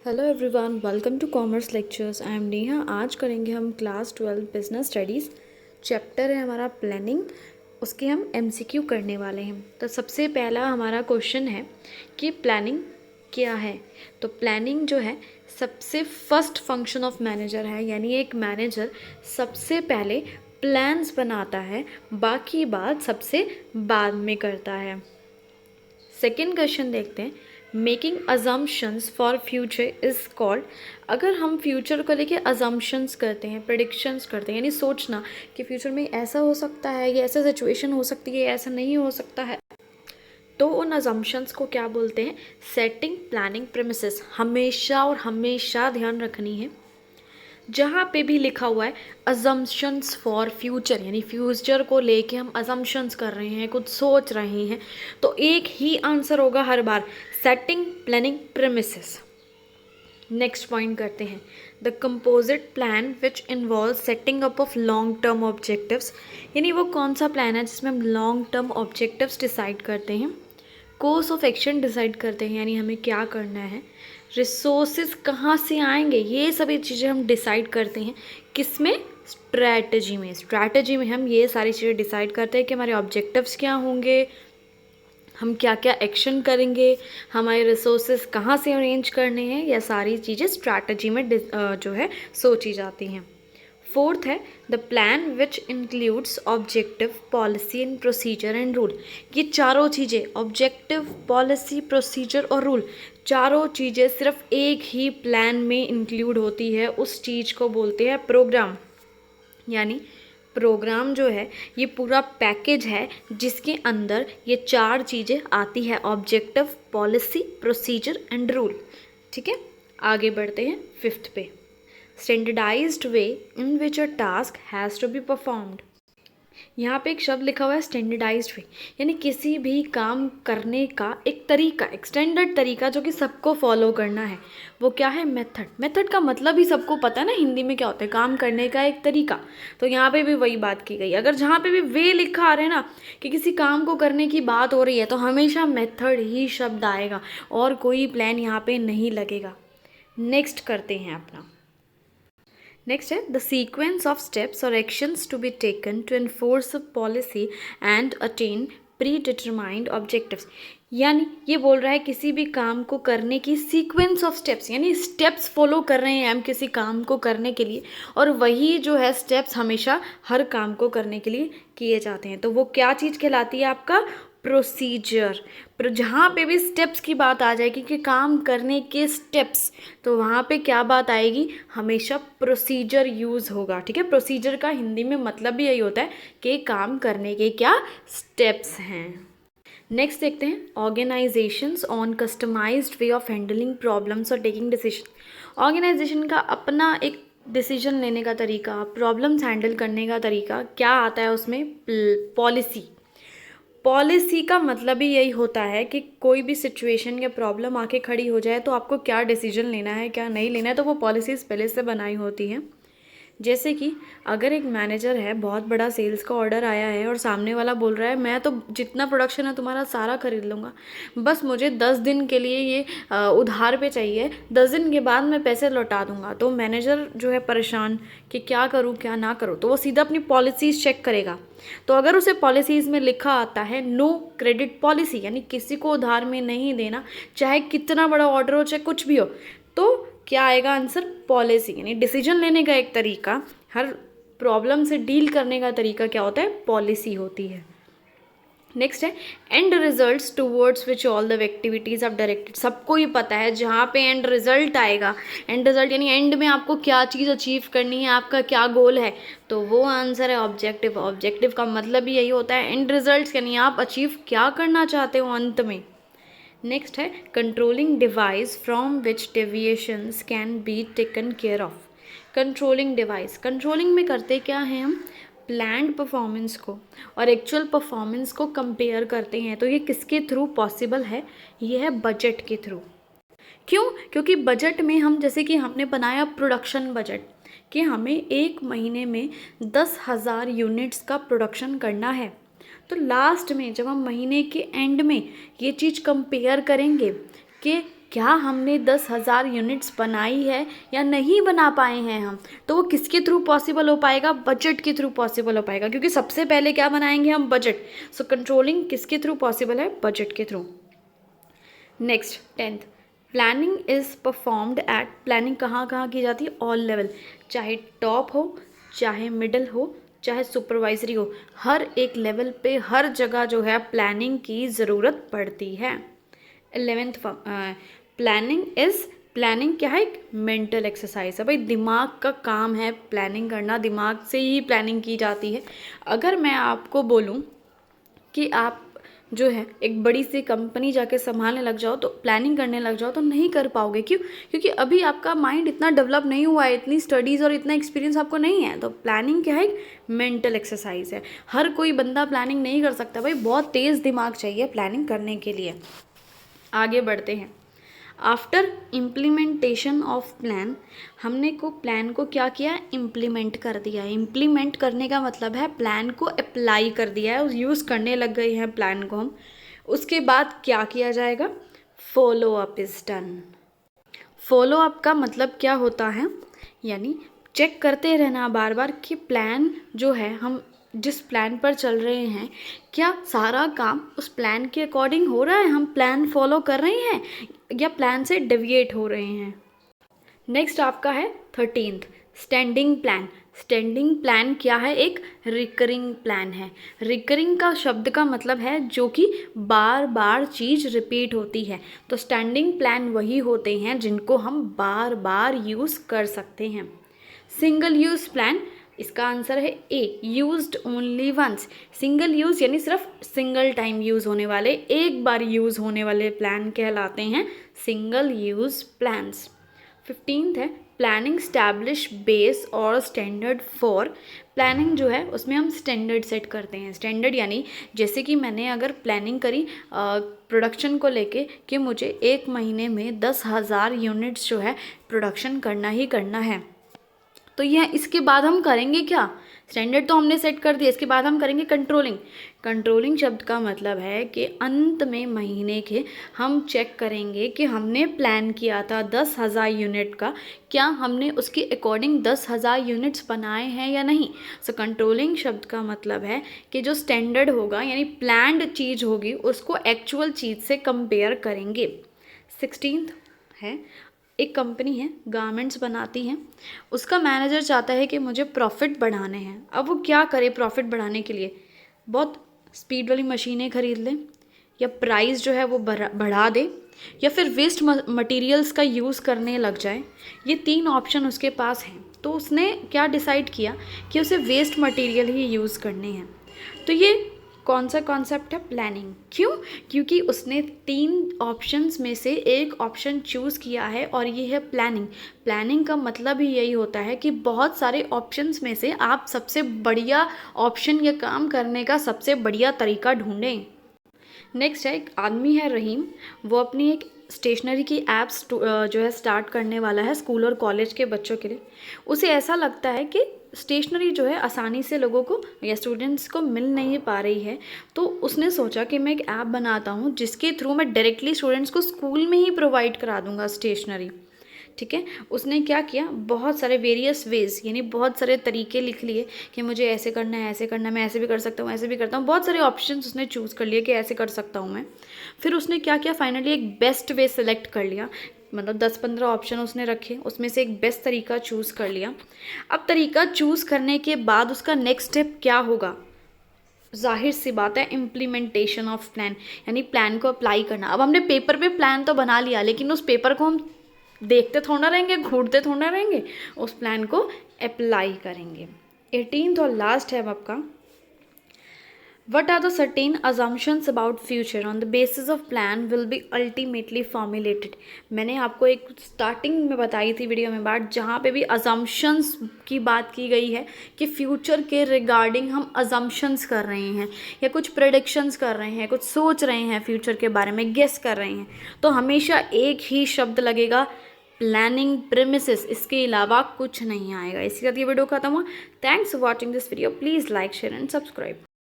Hello everyone, welcome to commerce lectures. I am Neha. आज करेंगे हम क्लास 12 बिजनेस स्टडीज़। चैप्टर है हमारा प्लानिंग, उसके हम एमसीक्यू करने वाले हैं। तो सबसे पहला हमारा क्वेश्चन है कि प्लानिंग क्या है। तो प्लानिंग जो है सबसे फर्स्ट फंक्शन ऑफ मैनेजर है, यानी एक मैनेजर सबसे पहले प्लान्स बनाता है, बाकी बात सबसे बाद में करता है। सेकेंड क्वेश्चन देखते हैं, making assumptions for future is called. अगर हम फ्यूचर को लेके अजम्पशंस करते हैं, प्रेडिक्शंस करते हैं, यानी सोचना कि फ्यूचर में ऐसा हो सकता है, ये ऐसा सिचुएशन हो सकती है, ऐसा नहीं हो सकता है, तो उन अजम्पशंस को क्या बोलते हैं? Setting planning premises. हमेशा और हमेशा ध्यान रखनी है, जहाँ पे भी लिखा हुआ है अजम्पशंस फॉर फ्यूचर, यानी फ्यूचर को लेके हम अजम्पशंस कर रहे हैं, कुछ सोच रहे हैं, तो एक ही आंसर होगा हर बार, setting planning premises. Next point करते हैं, the composite plan which involve setting up of long term objectives. यानी वो कौन सा प्लान है जिसमें हम लॉन्ग टर्म ऑब्जेक्टिव्स डिसाइड करते हैं, कोर्स ऑफ एक्शन डिसाइड करते हैं, यानी हमें क्या करना है, रिसोर्सेज कहाँ से आएंगे, ये सभी चीज़ें हम डिसाइड करते हैं। किस में? स्ट्रैटेजी में। स्ट्रैटेजी में हम ये सारी चीज़ें डिसाइड करते हैं कि हमारे ऑब्जेक्टिव्स क्या होंगे, हम क्या क्या एक्शन करेंगे, हमारे रिसोर्सेज कहाँ से अरेंज करने हैं, यह सारी चीज़ें स्ट्रैटेजी में जो है सोची जाती हैं। फोर्थ है the plan which includes objective, policy and procedure and rule. ये चारों चीज़ें, ऑब्जेक्टिव, पॉलिसी, प्रोसीजर और रूल, चारों चीज़ें सिर्फ एक ही प्लान में इंक्लूड होती है, उस चीज़ को बोलते हैं प्रोग्राम। यानी प्रोग्राम जो है ये पूरा पैकेज है जिसके अंदर ये चार चीज़ें आती है, objective, policy, procedure and rule. ठीक है, आगे बढ़ते हैं फिफ्थ पे, standardised way in which a task has to be performed. यहाँ पे एक शब्द लिखा हुआ है स्टैंडर्डाइज्ड वे, यानी किसी भी काम करने का एक तरीका, एक स्टैंडर्ड तरीका जो कि सबको फॉलो करना है। वो क्या है? मेथड। मेथड का मतलब ही सबको पता है ना, हिंदी में क्या होता है, काम करने का एक तरीका। तो यहाँ पे भी वही बात की गई। अगर जहाँ पे भी वे लिखा आ रहा है ना कि किसी काम को करने की बात हो रही है, तो हमेशा मेथड ही शब्द आएगा और कोई प्लान यहाँ पे नहीं लगेगा। नेक्स्ट करते हैं अपना, नेक्स्ट है द सीक्वेंस ऑफ स्टेप्स और actions to be taken to enforce a policy and attain predetermined objectives. यानी ये बोल रहा है किसी भी काम को करने की सीक्वेंस ऑफ स्टेप्स, यानी स्टेप्स फॉलो कर रहे हैं हम किसी काम को करने के लिए, और वही जो है स्टेप्स हमेशा हर काम को करने के लिए किए जाते हैं। तो वो क्या चीज़ कहलाती है? आपका प्रोसीजर। जहाँ पे भी स्टेप्स की बात आ जाएगी कि काम करने के स्टेप्स, तो वहाँ पे क्या बात आएगी? हमेशा प्रोसीजर यूज़ होगा। ठीक है, प्रोसीजर का हिंदी में मतलब भी यही होता है कि काम करने के क्या स्टेप्स हैं। नेक्स्ट देखते हैं, organisations on customised way of handling problems और टेकिंग डिसीजन। ऑर्गेनाइजेशन का अपना एक डिसीजन लेने का तरीका, प्रॉब्लम्स हैंडल करने का तरीका, क्या आता है उसमें? पॉलिसी। पॉलिसी का मतलब ही यही होता है कि कोई भी सिचुएशन या प्रॉब्लम आके खड़ी हो जाए तो आपको क्या डिसीजन लेना है, क्या नहीं लेना है, तो वो पॉलिसीज़ पहले से बनाई होती हैं। जैसे कि अगर एक मैनेजर है, बहुत बड़ा सेल्स का ऑर्डर आया है और सामने वाला बोल रहा है मैं तो जितना प्रोडक्शन है तुम्हारा सारा खरीद लूँगा, बस मुझे 10 दिन के लिए ये उधार पे चाहिए, 10 दिन के बाद मैं पैसे लौटा दूंगा। तो मैनेजर जो है परेशान कि क्या करूँ क्या ना करूँ, तो वो सीधा अपनी पॉलिसीज़ चेक करेगा। तो अगर उसे पॉलिसीज़ में लिखा आता है नो क्रेडिट पॉलिसी, यानी किसी को उधार में नहीं देना, चाहे कितना बड़ा ऑर्डर हो, चाहे कुछ भी हो, तो क्या आएगा आंसर? पॉलिसी। यानी डिसीजन लेने का एक तरीका, हर प्रॉब्लम से डील करने का तरीका क्या होता है? पॉलिसी होती है। नेक्स्ट है and results towards which all the activities of directed. सबको ही पता है जहाँ पे एंड रिजल्ट आएगा, एंड रिजल्ट यानी एंड में आपको क्या चीज़ अचीव करनी है, आपका क्या गोल है, तो वो आंसर है ऑब्जेक्टिव। ऑब्जेक्टिव का मतलब भी यही होता है, एंड रिजल्ट्स यानी आप अचीव क्या करना चाहते हो अंत में। नेक्स्ट है controlling device from which deviations can be taken care of. Controlling device, controlling में करते क्या हैं हम? प्लान्ड परफॉर्मेंस को और एक्चुअल परफॉर्मेंस को कंपेयर करते हैं। तो ये किसके थ्रू पॉसिबल है? ये है बजट के थ्रू। क्यों? क्योंकि बजट में हम, जैसे कि हमने बनाया प्रोडक्शन बजट कि हमें एक महीने में 10,000 यूनिट्स का प्रोडक्शन करना है, तो लास्ट में जब हम महीने के एंड में ये चीज़ कंपेयर करेंगे कि क्या हमने 10,000 यूनिट्स बनाई है या नहीं बना पाए हैं हम, तो वो किसके थ्रू पॉसिबल हो पाएगा, बजट के थ्रू पॉसिबल हो पाएगा, क्योंकि सबसे पहले क्या बनाएंगे हम, बजट। सो कंट्रोलिंग किसके थ्रू पॉसिबल है, बजट के through. Next 10th, planning is performed eight, planning कहाँ कहाँ की जाती है, ऑल लेवल, चाहे टॉप हो, चाहे मिडल हो, चाहे सुपरवाइजरी हो, हर एक लेवल पे हर जगह जो है प्लानिंग की ज़रूरत पड़ती है। 11th, प्लानिंग इज़, प्लानिंग क्या है, एक मेंटल एक्सरसाइज है भाई, दिमाग का काम है प्लानिंग करना, दिमाग से ही प्लानिंग की जाती है। अगर मैं आपको बोलूँ कि आप जो है एक बड़ी सी कंपनी जाके संभालने लग जाओ, तो प्लानिंग करने लग जाओ, तो नहीं कर पाओगे। क्यों? क्योंकि अभी आपका माइंड इतना डेवलप नहीं हुआ है, इतनी स्टडीज़ और इतना एक्सपीरियंस आपको नहीं है। तो प्लानिंग क्या है, एक मेंटल एक्सरसाइज है। हर कोई बंदा प्लानिंग नहीं कर सकता भाई, बहुत तेज़ दिमाग चाहिए प्लानिंग करने के लिए। आगे बढ़ते हैं। आफ्टर इम्प्लीमेंटेशन ऑफ प्लान, हमने को प्लान को क्या किया, इम्प्लीमेंट कर दिया है। इम्प्लीमेंट करने का मतलब है प्लान को अप्लाई कर दिया है, यूज़ करने लग गए हैं प्लान को हम। उसके बाद क्या किया जाएगा, follow up is done. Follow up का मतलब क्या होता है, यानी चेक करते रहना बार बार कि प्लान जो है, हम जिस प्लान पर चल रहे हैं, क्या सारा काम उस प्लान के अकॉर्डिंग हो रहा है, हम प्लान फॉलो कर रहे हैं या प्लान से डेविएट हो रहे हैं। नेक्स्ट आपका है 13th, standing plan. Standing plan क्या है, एक रिकरिंग प्लान है। रिकरिंग का शब्द का मतलब है जो कि बार बार चीज़ रिपीट होती है। तो स्टैंडिंग प्लान वही होते हैं जिनको हम बार बार यूज़ कर सकते हैं। सिंगल यूज़ प्लान, इसका आंसर है A, used only once. Single use यानी सिर्फ सिंगल टाइम यूज़ होने वाले, एक बार यूज़ होने वाले प्लान कहलाते हैं सिंगल यूज़ प्लान्स। 15th है, प्लानिंग स्टैब्लिश बेस और स्टैंडर्ड फॉर। प्लानिंग जो है उसमें हम स्टैंडर्ड सेट करते हैं। स्टैंडर्ड यानी जैसे कि मैंने अगर प्लानिंग करी प्रोडक्शन को लेके कि मुझे एक महीने में 10,000 यूनिट्स जो है प्रोडक्शन करना ही करना है, तो यह इसके बाद हम करेंगे क्या, स्टैंडर्ड तो हमने सेट कर दिया, इसके बाद हम करेंगे कंट्रोलिंग। कंट्रोलिंग शब्द का मतलब है कि अंत में महीने के हम चेक करेंगे कि हमने प्लान किया था 10,000 यूनिट का, क्या हमने उसके अकॉर्डिंग 10,000 यूनिट्स बनाए हैं या नहीं। सो कंट्रोलिंग शब्द का मतलब है कि जो स्टैंडर्ड होगा यानी प्लान्ड चीज़ होगी उसको एक्चुअल चीज़ से कंपेयर करेंगे। 16th है, एक कंपनी है गारमेंट्स बनाती है, उसका मैनेजर चाहता है कि मुझे प्रॉफिट बढ़ाने हैं। अब वो क्या करे प्रॉफिट बढ़ाने के लिए, बहुत स्पीड वाली मशीनें खरीद ले, या प्राइस जो है वो बढ़ा दे, या फिर वेस्ट मटेरियल्स का यूज़ करने लग जाए। ये 3 ऑप्शन उसके पास हैं। तो उसने क्या डिसाइड किया कि उसे वेस्ट मटेरियल ही यूज़ करने हैं। तो ये कौन सा कॉन्सेप्ट है, प्लानिंग। क्यों? क्योंकि उसने 3 ऑप्शंस में से एक ऑप्शन चूज़ किया है और ये है प्लानिंग। प्लानिंग का मतलब ही यही होता है कि बहुत सारे ऑप्शंस में से आप सबसे बढ़िया ऑप्शन या काम करने का सबसे बढ़िया तरीका ढूंढें। नेक्स्ट है, एक आदमी है रहीम, वो अपनी एक स्टेशनरी की ऐप्स जो है स्टार्ट करने वाला है स्कूल और कॉलेज के बच्चों के लिए। उसे ऐसा लगता है कि स्टेशनरी जो है आसानी से लोगों को या स्टूडेंट्स को मिल नहीं पा रही है, तो उसने सोचा कि मैं एक ऐप बनाता हूँ जिसके थ्रू मैं डायरेक्टली स्टूडेंट्स को स्कूल में ही प्रोवाइड करा दूँगा स्टेशनरी। ठीक है, उसने क्या किया, बहुत सारे वेरियस वेज यानी बहुत सारे तरीके लिख लिए कि मुझे ऐसे करना है, ऐसे करना है, मैं ऐसे भी कर सकता हूँ, ऐसे भी करता हूँ। बहुत सारे ऑप्शंस उसने चूज़ कर लिए कि ऐसे कर सकता हूँ मैं। फिर उसने क्या किया, फाइनली एक बेस्ट वे सेलेक्ट कर लिया, मतलब 10-15 ऑप्शन उसने रखे, उसमें से एक बेस्ट तरीका चूज़ कर लिया। अब तरीका चूज़ करने के बाद उसका नेक्स्ट स्टेप क्या होगा, जाहिर सी बात है इम्प्लीमेंटेशन ऑफ प्लान, यानी प्लान को अप्लाई करना। अब हमने पेपर पे प्लान तो बना लिया, लेकिन उस पेपर को हम देखते थोड़ा रहेंगे, घूरते थोड़ा रहेंगे, उस प्लान को अप्लाई करेंगे। 18th और लास्ट है अब आपका, What are the certain assumptions about future on the basis of plan will be ultimately formulated। मैंने आपको एक स्टार्टिंग में बताई थी वीडियो में बात, जहाँ पे भी assumptions की बात की गई है कि फ्यूचर के रिगार्डिंग हम assumptions कर रहे हैं या कुछ predictions कर रहे हैं, कुछ सोच रहे हैं फ्यूचर के बारे में, गेस कर रहे हैं, तो हमेशा एक ही शब्द लगेगा, प्लानिंग प्रेमिसेस, इसके अलावा कुछ नहीं आएगा। इसी के साथ ये वीडियो खत्म हुआ। Thanks for watching this video, please like share and subscribe.